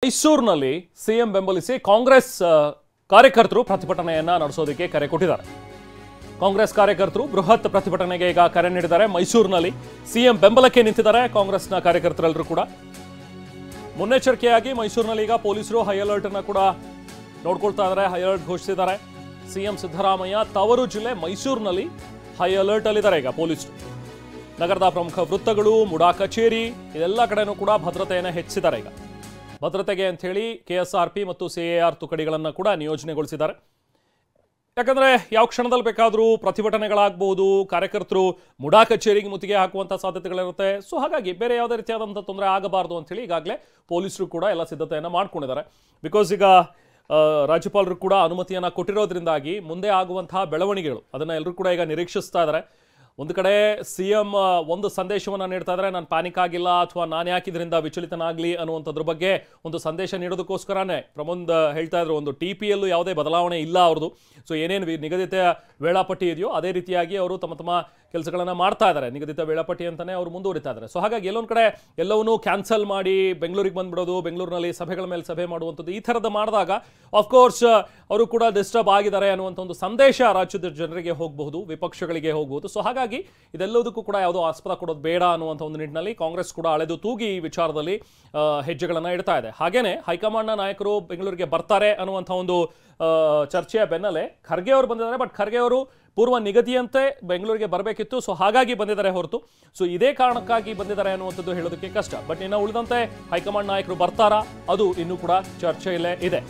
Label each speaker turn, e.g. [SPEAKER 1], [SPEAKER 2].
[SPEAKER 1] ಮೈಸೂರಿನಲ್ಲಿ ಸಿಎಂ ಬೆಂಬಲಿಸಿ ಕಾಂಗ್ರೆಸ್ ಕಾರ್ಯಕರ್ತರು ಪ್ರತಿಭಟನೆಯನ್ನ ನಡೆಸೋದಕ್ಕೆ ಕರೆ ಕೊಟ್ಟಿದ್ದಾರೆ. ಕಾಂಗ್ರೆಸ್ ಕಾರ್ಯಕರ್ತರು ಬೃಹತ್ ಪ್ರತಿಭಟನೆಗೆ ಈಗ ಕರೆ ನೀಡಿದ್ದಾರೆ. ಮೈಸೂರಿನಲ್ಲಿ ಸಿಎಂ ಬೆಂಬಲಕ್ಕೆ ನಿಂತಿದ್ದಾರೆ ಕಾಂಗ್ರೆಸ್ನ ಕಾರ್ಯಕರ್ತರೆಲ್ಲರೂ ಕೂಡ. ಮುನ್ನೆಚ್ಚರಿಕೆಯಾಗಿ ಮೈಸೂರಿನಲ್ಲಿ ಈಗ ಪೊಲೀಸರು ಹೈ ಅಲರ್ಟ್ ಅನ್ನು ಕೂಡ ನೋಡ್ಕೊಳ್ತಾ ಇದ್ದಾರೆ, ಹೈ ಅಲರ್ಟ್ ಘೋಷಿಸಿದ್ದಾರೆ. ಸಿಎಂ ಸಿದ್ದರಾಮಯ್ಯ ತವರು ಜಿಲ್ಲೆ ಮೈಸೂರಿನಲ್ಲಿ ಹೈ ಅಲರ್ಟ್ ಅಲ್ಲಿದ್ದಾರೆ. ಈಗ ಪೊಲೀಸರು ನಗರದ ಪ್ರಮುಖ ವೃತ್ತಗಳು, ಮುಡಾ ಕಚೇರಿ ಇದೆಲ್ಲ ಕಡೆನೂ ಕೂಡ ಭದ್ರತೆಯನ್ನು ಹೆಚ್ಚಿದ್ದಾರೆ. ಈಗ ಭದ್ರತೆಗೆ ಅಂತ ಹೇಳಿ ಕೆಎಸ್ಆರ್ಪಿ ಮತ್ತು ಸಿಎಆರ್ ತುಕಡಿಗಳನ್ನು ಕೂಡ ನಿಯೋಜನೆಗೊಳಿಸಿದ್ದಾರೆ. ಯಾಕಂದ್ರೆ ಯಾವ ಕ್ಷಣದಲ್ಲಿ ಬೇಕಾದರೂ ಪ್ರತಿಭಟನೆಗಳಾಗಬಹುದು, ಕಾರ್ಯಕರ್ತರು ಮುಡಾ ಕಚೇರಿಗೆ ಮುತ್ತಿಗೆ ಹಾಕುವಂಥ ಸಾಧ್ಯತೆಗಳಿರುತ್ತೆ. ಸೊ ಹಾಗಾಗಿ ಬೇರೆ ಯಾವುದೇ ರೀತಿಯಾದಂಥ ತೊಂದರೆ ಆಗಬಾರ್ದು ಅಂತ ಹೇಳಿ ಈಗಾಗಲೇ ಪೊಲೀಸರು ಕೂಡ ಎಲ್ಲ ಸಿದ್ಧತೆಯನ್ನು ಮಾಡ್ಕೊಂಡಿದ್ದಾರೆ. ಬಿಕಾಸ್ ಈಗ ರಾಜ್ಯಪಾಲರು ಕೂಡ ಅನುಮತಿಯನ್ನು ಕೊಟ್ಟಿರೋದ್ರಿಂದಾಗಿ ಮುಂದೆ ಆಗುವಂತಹ ಬೆಳವಣಿಗೆಗಳು ಅದನ್ನು ಎಲ್ಲರೂ ಕೂಡ ಈಗ ನಿರೀಕ್ಷಿಸ್ತಾ ಇದ್ದಾರೆ. ಒಂದು ಕಡೆ ಸಿಎಂ ಒಂದು ಸಂದೇಶವನ್ನು ನೀಡ್ತಾ ಇದ್ದಾರೆ, ನಾನು ಪ್ಯಾನಿಕ್ ಆಗಿಲ್ಲ ಅಥವಾ ನಾನು ಯಾಕೆ ಇದರಿಂದ ವಿಚಲಿತನಾಗಲಿ ಅನ್ನುವಂಥದ್ರ ಬಗ್ಗೆ ಒಂದು ಸಂದೇಶ ನೀಡೋದಕ್ಕೋಸ್ಕರನೇ ಪ್ರಮೋದ್ ಹೇಳ್ತಾ ಇದ್ರು, ಒಂದು TPಯಲ್ಲೂ ಯಾವುದೇ ಬದಲಾವಣೆ ಇಲ್ಲ ಅವ್ರದ್ದು. ಸೊ ಏನೇನು ನಿಗದಿತ ವೇಳಾಪಟ್ಟಿ ಇದೆಯೋ ಅದೇ ರೀತಿಯಾಗಿ ಅವರು ತಮ್ಮ ಕೆಲಸಗಳನ್ನು ಮಾಡ್ತಾ ಇದ್ದಾರೆ. ನಿಗದಿತ ವೇಳಾಪಟ್ಟಿ ಅಂತಲೇ ಅವರು ಮುಂದುವರಿತಾ ಇದ್ದಾರೆ. ಸೊ ಹಾಗಾಗಿ ಎಲ್ಲೊಂದು ಕಡೆ ಎಲ್ಲವನ್ನೂ ಕ್ಯಾನ್ಸಲ್ ಮಾಡಿ ಬೆಂಗಳೂರಿಗೆ ಬಂದ್ಬಿಡೋದು, ಬೆಂಗಳೂರಿನಲ್ಲಿ ಸಭೆಗಳ ಮೇಲೆ ಸಭೆ ಮಾಡುವಂಥದ್ದು ಈ ಥರದ ಮಾಡಿದಾಗ ಆಫ್ಕೋರ್ಸ್ ಅವರು ಕೂಡ ಡಿಸ್ಟರ್ಬ್ ಆಗಿದ್ದಾರೆ ಅನ್ನುವಂಥ ಒಂದು ಸಂದೇಶ ರಾಜ್ಯದ ಜನರಿಗೆ ಹೋಗಬಹುದು, ವಿಪಕ್ಷಗಳಿಗೆ ಹೋಗಬಹುದು. ಸೊ ಹಾಗಾಗಿ ಇದೆಲ್ಲದಕ್ಕೂ ಕೂಡ ಯಾವುದೋ ಆಸ್ಪದ ಕೊಡೋದು ಬೇಡ ಅನ್ನುವಂಥ ಒಂದು ನಿಟ್ಟಿನಲ್ಲಿ ಕಾಂಗ್ರೆಸ್ ಕೂಡ ಅಳೆದು ತೂಗಿ ಈ ವಿಚಾರದಲ್ಲಿ ಹೆಜ್ಜೆಗಳನ್ನು ಇಡ್ತಾ ಇದೆ. ಹಾಗೇನೆ ಹೈಕಮಾಂಡ್ನ ನಾಯಕರು ಬೆಂಗಳೂರಿಗೆ ಬರ್ತಾರೆ ಅನ್ನುವಂಥ ಒಂದು ಚರ್ಚೆಯ ಬೆನ್ನಲ್ಲೇ ಖರ್ಗೆ ಅವರು ಬಂದಿದ್ದಾರೆ. ಬಟ್ ಖರ್ಗೆ ಅವರು ಪೂರ್ವ ನಿಗದಿಯಂತೆ ಬೆಂಗಳೂರಿಗೆ ಬರಬೇಕಿತ್ತು, ಸೊ ಹಾಗಾಗಿ ಬಂದಿದ್ದಾರೆ ಹೊರತು ಸೊ ಇದೇ ಕಾರಣಕ್ಕಾಗಿ ಬಂದಿದ್ದಾರೆ ಅನ್ನುವಂಥದ್ದು ಹೇಳೋದಕ್ಕೆ ಕಷ್ಟ. ಬಟ್ ಇನ್ನು ಉಳಿದಂತೆ ಹೈಕಮಾಂಡ್ ನಾಯಕರು ಬರ್ತಾರಾ ಅದು ಇನ್ನೂ ಕೂಡ ಚರ್ಚೆಯಲ್ಲೇ ಇದೆ.